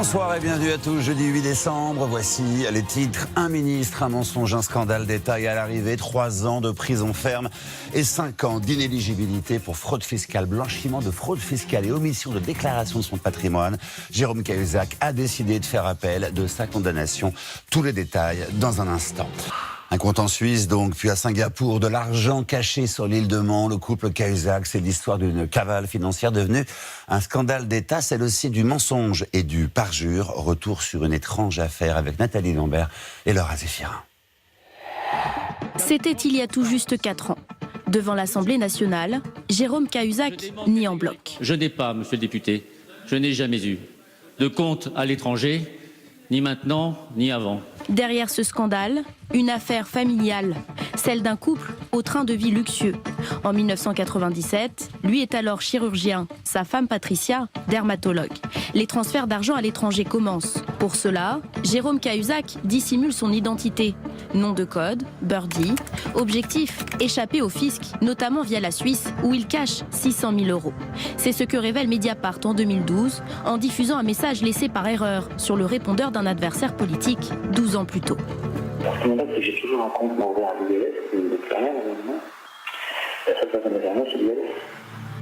Bonsoir et bienvenue à tous. Jeudi 8 décembre, voici les titres. Un ministre, un mensonge, un scandale d'État et à l'arrivée, 3 ans de prison ferme et 5 ans d'inéligibilité pour fraude fiscale, blanchiment de fraude fiscale et omission de déclaration de son patrimoine. Jérôme Cahuzac a décidé de faire appel de sa condamnation. Tous les détails dans un instant. Un compte en Suisse donc, puis à Singapour, de l'argent caché sur l'île de Man. Le couple Cahuzac, c'est l'histoire d'une cavale financière devenue un scandale d'État, celle aussi du mensonge et du parjure. Retour sur une étrange affaire avec Nathalie Lambert et Laura Zéphirin. C'était il y a tout juste 4 ans. Devant l'Assemblée nationale, Jérôme Cahuzac nie en bloc. Je n'ai pas, monsieur le député, je n'ai jamais eu de compte à l'étranger, ni maintenant, ni avant. Derrière ce scandale, une affaire familiale, celle d'un couple au train de vie luxueux. En 1997, lui est alors chirurgien, sa femme Patricia, dermatologue. Les transferts d'argent à l'étranger commencent. Pour cela, Jérôme Cahuzac dissimule son identité. Nom de code, Birdie. Objectif, échapper au fisc, notamment via la Suisse, où il cache 600 000 €. C'est ce que révèle Mediapart en 2012, en diffusant un message laissé par erreur sur le répondeur d'un adversaire politique 12 ans plus tôt. Ce qui m'embête, c'est que j'ai toujours un compte ouvert à l'ULS, qui ne fait rien normalement. La seule personne qui ne fait rien, c'est l'ULS.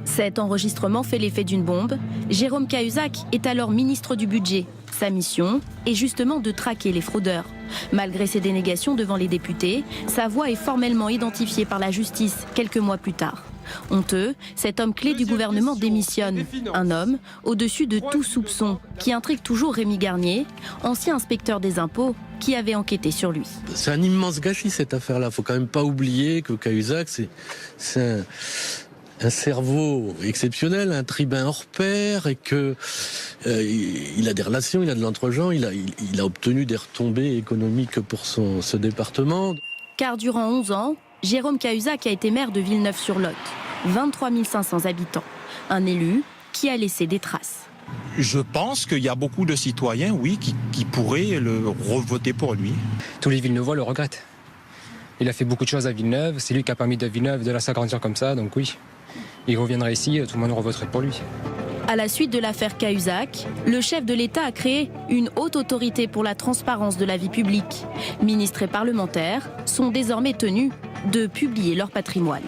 Cet enregistrement fait l'effet d'une bombe. Jérôme Cahuzac est alors ministre du Budget. Sa mission est justement de traquer les fraudeurs. Malgré ses dénégations devant les députés, sa voix est formellement identifiée par la justice quelques mois plus tard. Honteux, cet homme clé du gouvernement démissionne. Un homme au-dessus de tout soupçon, qui intrigue toujours Rémi Garnier, ancien inspecteur des impôts, qui avait enquêté sur lui. C'est un immense gâchis cette affaire-là. Faut quand même pas oublier que Cahuzac, c'est un cerveau exceptionnel, un tribun hors pair, et que il a des relations, il a de l'entre-gens, il a obtenu des retombées économiques pour ce département. Car durant 11 ans, Jérôme Cahuzac a été maire de Villeneuve-sur-Lot, 23 500 habitants. Un élu qui a laissé des traces. Je pense qu'il y a beaucoup de citoyens, oui, qui pourraient le revoter pour lui. Tous les Villeneuvois le regrettent. Il a fait beaucoup de choses à Villeneuve, c'est lui qui a permis de Villeneuve de la s'agrandir comme ça, donc oui. Il reviendra ici, tout le monde revoterait pour lui. À la suite de l'affaire Cahuzac, le chef de l'État a créé une haute autorité pour la transparence de la vie publique. Ministres et parlementaires sont désormais tenus de publier leur patrimoine.